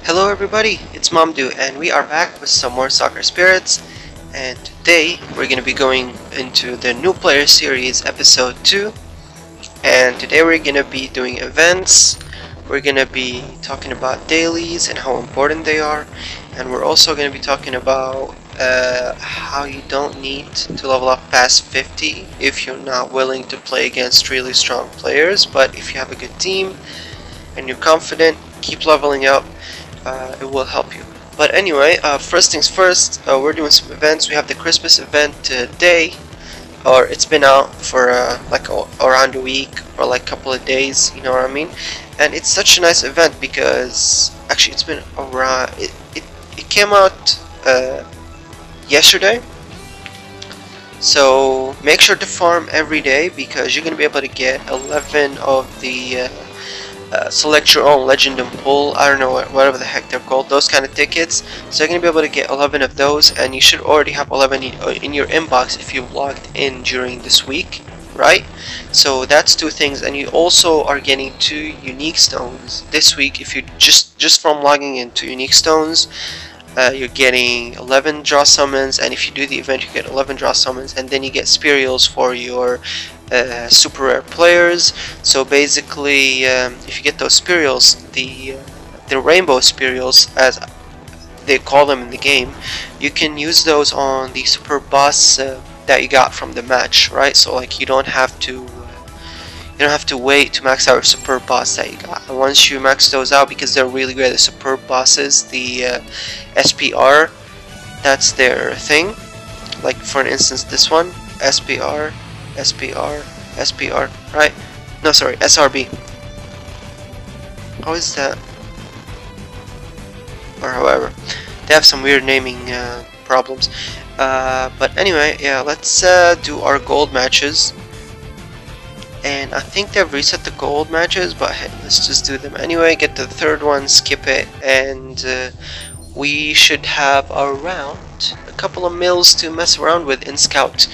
Hello everybody, it's Mamdu and we are back with some more Soccer Spirits, and today we're going to be going into the new player series episode 2, and today we're going to be doing events. We're going to be talking about dailies and how important they are, and we're also going to be talking about how you don't need to level up past 50 if you're not willing to play against really strong players, but if you have a good team and you're confident, keep leveling up. It will help you. But anyway, first things first, we're doing some events. We have the Christmas event today, or it's been out for around a week or like a couple of days, you know what I mean? And it's such a nice event because actually it's been around, it came out yesterday. So make sure to farm every day because you're going to be able to get 11 of the select your own legend and pull, I don't know whatever the heck they're called, those kind of tickets. So you're going to be able to get 11 of those, and you should already have 11 in your inbox if you've logged in during this week, right? So that's two things, and you also are getting 2 unique stones this week. If you just from logging into unique stones, you're getting 11 draw summons, and if you do the event you get 11 draw summons, and then you get spirals for your super rare players. So basically, if you get those spirals, the rainbow spirals as they call them in the game, you can use those on the super boss that you got from the match, right? So like you don't have to wait to max out your super boss that you got. And once you max those out, because they're really great, the super bosses, the SPR, that's their thing. Like for instance, this one, SPR, right? No, sorry, SRB. How is that? Or however, they have some weird naming problems. But anyway, yeah, let's do our gold matches. And I think they've reset the gold matches, but hey, let's just do them anyway. Get the third one, skip it, and we should have around a couple of mils to mess around with in Scout.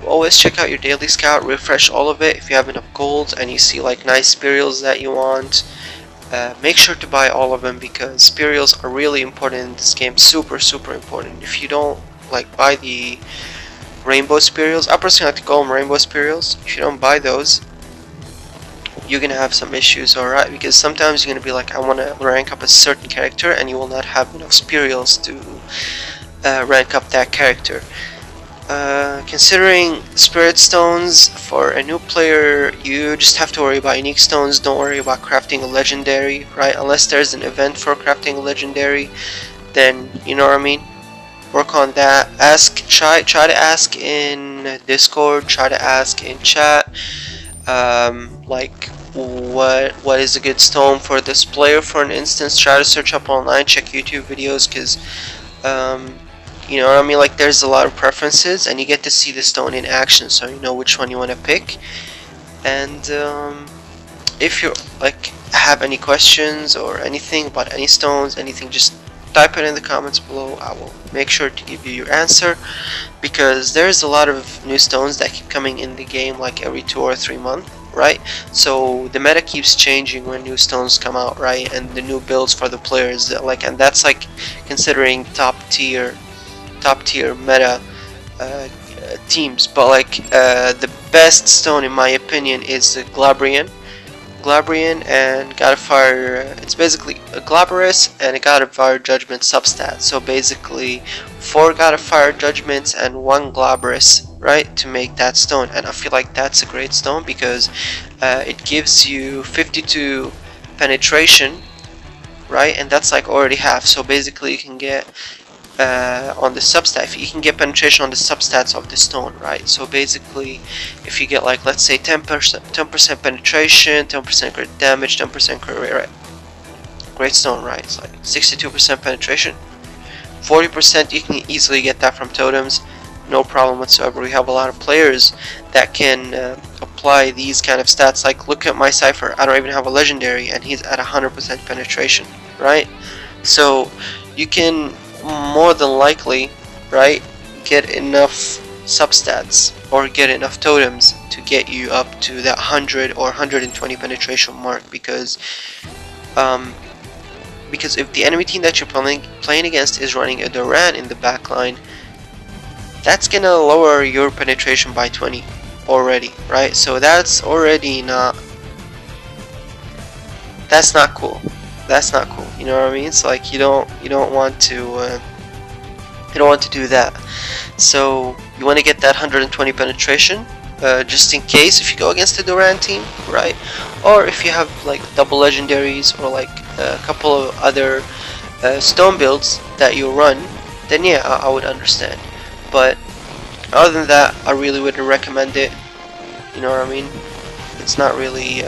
Always check out your daily Scout, refresh all of it. If you have enough gold and you see like nice spirals that you want, make sure to buy all of them because spirals are really important in this game. Super important. If you don't like buy the rainbow spirals, I personally like to call them rainbow spirals. If you don't buy those, you're gonna have some issues, alright? Because sometimes you're gonna be like, I want to rank up a certain character, and you will not have enough spirals to rank up that character. Considering spirit stones for a new player, you just have to worry about unique stones. Don't worry about crafting a legendary, right? Unless there's an event for crafting a legendary, then you know what I mean. Work on that. Try to ask in Discord. Try to ask in chat. Like what is a good stone for this player, for an instance. Try to search up online. Check YouTube videos, because you know what I mean. Like there's a lot of preferences, and you get to see the stone in action, so you know which one you want to pick. And if you like have any questions or anything about any stones, anything, just type it in the comments below. I will make sure to give you your answer, because there's a lot of new stones that keep coming in the game like every 2 or 3 months, right? So the meta keeps changing when new stones come out, right? And the new builds for the players, like, and that's like considering top tier meta teams. But like the best stone in my opinion is the Glabrian and God of Fire. It's basically a Glaberus and a God of Fire Judgment substat. So basically 4 God of Fire Judgments and 1 Glaberus, right, to make that stone. And I feel like that's a great stone because it gives you 52 penetration, right, and that's like already half. So basically you can get on the substat, you can get penetration on the substats of the stone, right? So basically if you get like, let's say 10% penetration, 10% crit damage, 10% crit rate, right? Great stone, right? It's like 62% penetration, 40%. You can easily get that from totems, no problem whatsoever. We have a lot of players that can apply these kind of stats. Like look at my Cypher, I don't even have a legendary and he's at 100% penetration, right? So you can more than likely, right, get enough substats or get enough totems to get you up to that 100 or 120 penetration mark, because Because if the enemy team that you're playing against is running a Duran in the back line, that's gonna lower your penetration by 20 already, right? So that's already not, that's not cool. That's not cool. You know what I mean? It's like you don't want to do that. So you want to get that 120 penetration, just in case if you go against the Duran team, right? Or if you have like double legendaries or like a couple of other stone builds that you run, then yeah, I would understand. But other than that, I really wouldn't recommend it. You know what I mean? It's not really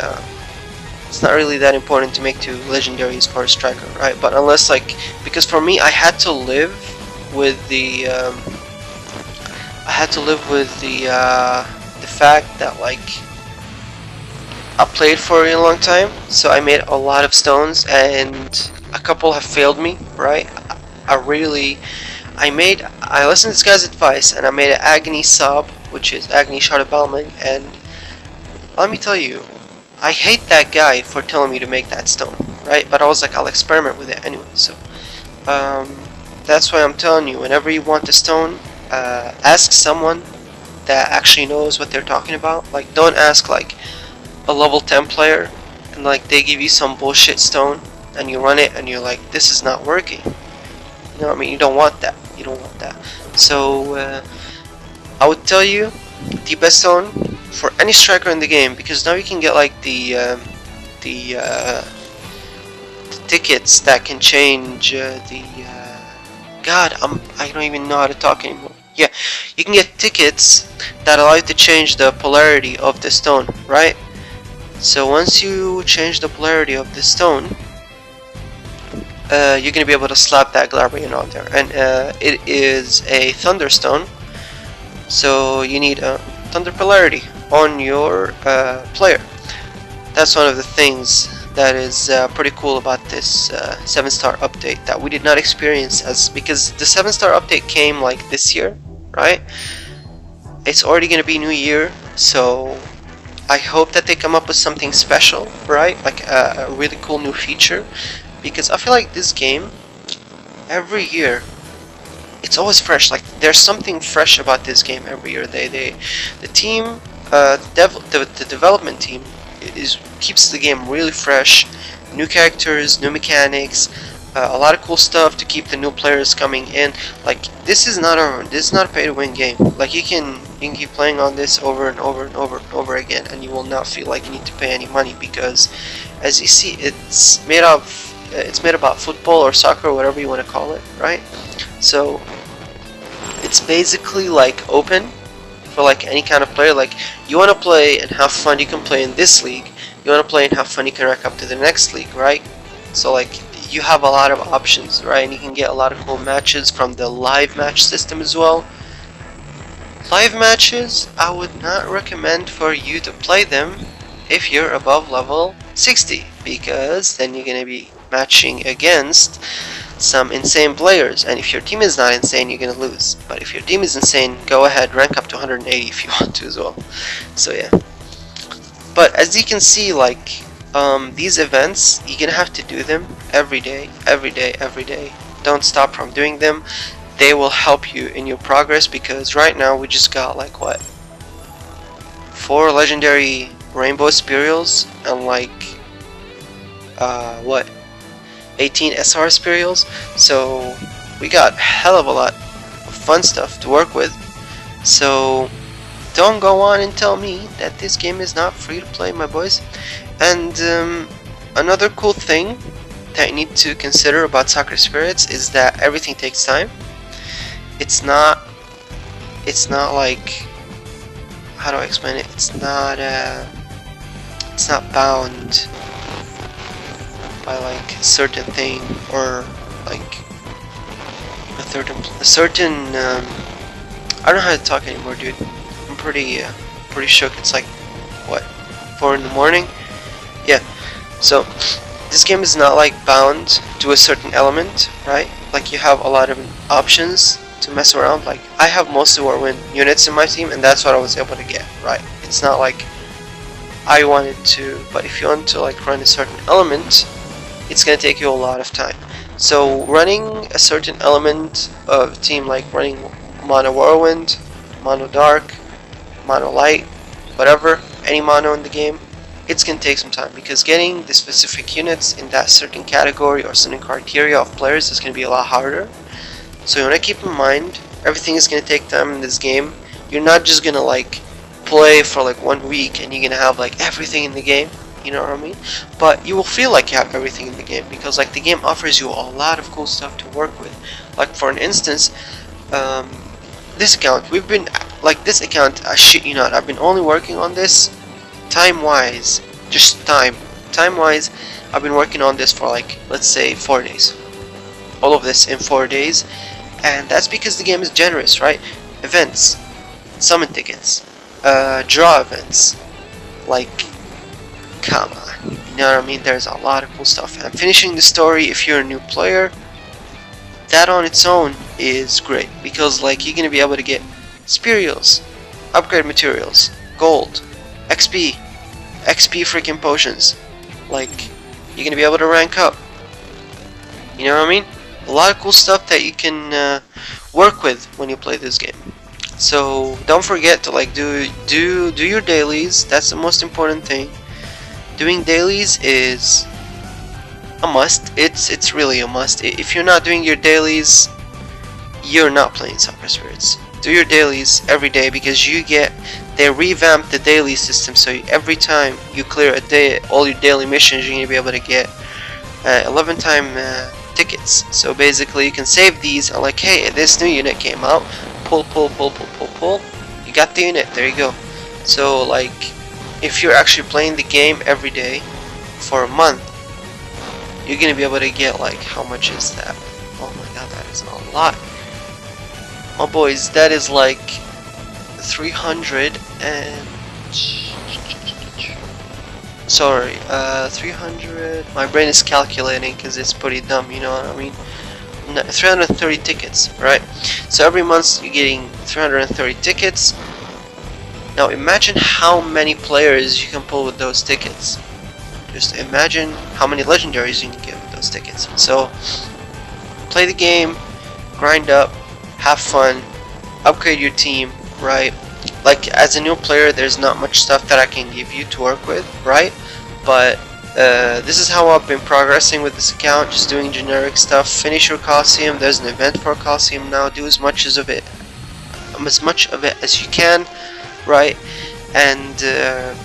that important to make 2 legendaries for a striker, right? But unless like, because for me, I had to live with the fact that like I played for a really long time, so I made a lot of stones, and a couple have failed me, right? I listened to this guy's advice, and I made an Agony Sob, which is Agony Shot of Balming, and let me tell you, I hate that guy for telling me to make that stone, right? But I was like, I'll experiment with it anyway, so that's why I'm telling you, whenever you want a stone, ask someone that actually knows what they're talking about. Like, don't ask like a level 10 player and like they give you some bullshit stone and you run it and you're like, this is not working. You know what I mean? You don't want that. You don't want that. So I would tell you the best stone for any striker in the game, because now you can get like the tickets that can change God, I don't even know how to talk anymore. Yeah, you can get tickets that allow you to change the polarity of the stone, right? So once you change the polarity of the stone, you're gonna be able to slap that Glabrian on there, and it is a Thunderstone. So you need a Thunder polarity on your player. That's one of the things that is pretty cool about this 7-star update that we did not experience, because the 7-star update came like this year, right? It's already gonna be New Year, so I hope that they come up with something special, right? Like a really cool new feature, because I feel like this game, every year, it's always fresh. Like there's something fresh about this game every year. The team, the development team keeps the game really fresh. New characters, new mechanics, a lot of cool stuff to keep the new players coming in. Like this is not a pay-to-win game. Like you can keep playing on this over and over and over and over again, and you will not feel like you need to pay any money, because as you see, it's made about football or soccer or whatever you want to call it, right? So it's basically like open for like any kind of player. Like you want to play and have fun, you can play in this league. You want to play and have fun, you can rank up to the next league, right? So like you have a lot of options, right? And you can get a lot of cool matches from the live match system as well. Live matches, I would not recommend for you to play them if you're above level 60, because then you're gonna be matching against some insane players, and if your team is not insane, you're gonna lose. But if your team is insane, go ahead, rank up to 180 if you want to as well. So yeah. But as you can see, like these events, you're gonna have to do them every day, every day, every day. Don't stop from doing them. They will help you in your progress, because right now we just got like what, 4 legendary Rainbow Spirals and like what, 18 SR Spirals. So we got a hell of a lot of fun stuff to work with. So don't go on and tell me that this game is not free to play, my boys. And another cool thing that you need to consider about Soccer Spirits is that everything takes time. It's not like, how do I explain it? It's not bound by like a certain thing, or like a certain I don't know how to talk anymore, dude. I'm pretty shook. It's like what, 4 in the morning? Yeah. So this game is not like bound to a certain element, right? Like you have a lot of options to mess around. Like I have mostly Whirlwind units in my team, and that's what I was able to get, right? It's not like I wanted to, but if you want to like run a certain element, it's gonna take you a lot of time. So running a certain element of team, like running mono whirlwind, mono dark, mono light, whatever, any mono in the game, it's gonna take some time, because getting the specific units in that certain category or certain criteria of players is gonna be a lot harder. So you wanna keep in mind, everything is gonna take time in this game. You're not just gonna like play for like 1 week and you're gonna have like everything in the game, you know what I mean? But you will feel like you have everything in the game, because like the game offers you a lot of cool stuff to work with. Like for an instance, this account, we've been like this account, I shit you not, I've been only working on this time wise, just time wise, I've been working on this for like, let's say 4 days. All of this in 4 days, and that's because the game is generous, right? Events, summon tickets, draw events, like, come on, you know what I mean? There's a lot of cool stuff. And finishing the story, if you're a new player, that on its own is great, because like you're gonna be able to get spurials, upgrade materials, gold, XP freaking potions. Like you're gonna be able to rank up. You know what I mean? A lot of cool stuff that you can work with when you play this game. So don't forget to like do your dailies. That's the most important thing. Doing dailies is a must. It's really a must. If you're not doing your dailies, you're not playing Soccer Spirits. Do your dailies every day, because they revamped the daily system, so every time you clear a day, all your daily missions, you're gonna be able to get 11 time tickets. So basically you can save these and like, hey, this new unit came out, pull, you got the unit, there you go. So like if you're actually playing the game every day for a month, you're gonna be able to get like, how much is that? Oh my god, that is a lot. Oh boys, that is like 300 and 300, my brain is calculating because it's pretty dumb, you know what I mean? 330 tickets, right? So every month you're getting 330 tickets. Now imagine how many players you can pull with those tickets. Just imagine how many legendaries you can get with those tickets. So play the game, grind up, have fun, upgrade your team, right? Like as a new player, there's not much stuff that I can give you to work with, right? But this is how I've been progressing with this account, just doing generic stuff. Finish your Coliseum. There's an event for Coliseum now. Do as much of it as you can, right? And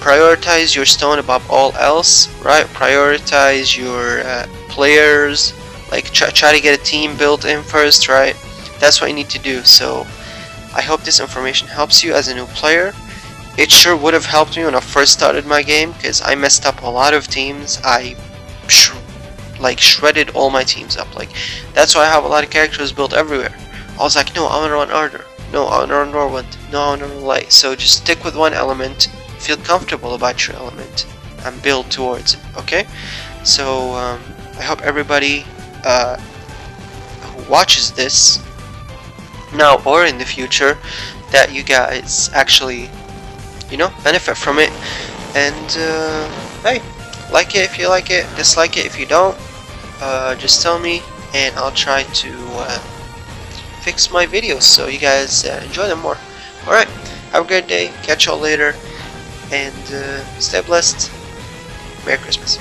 prioritize your stone above all else, right? Prioritize your players. Like try to get a team built in first, right? That's what you need to do. So I hope this information helps you as a new player. It sure would have helped me when I first started my game, because I messed up a lot of teams. I shredded all my teams up. Like that's why I have a lot of characters built everywhere. I was like, no, I want to run Ardor. No, I want to run Norwind. No, I want to run Light. So just stick with one element, feel comfortable about your element, and build towards it. Okay? So I hope everybody who watches this now or in the future, that you guys actually, you know, benefit from it. And hey, like it if you like it, dislike it if you don't. Just tell me and I'll try to fix my videos so you guys enjoy them more. Alright, have a great day, catch y'all later, and stay blessed. Merry Christmas.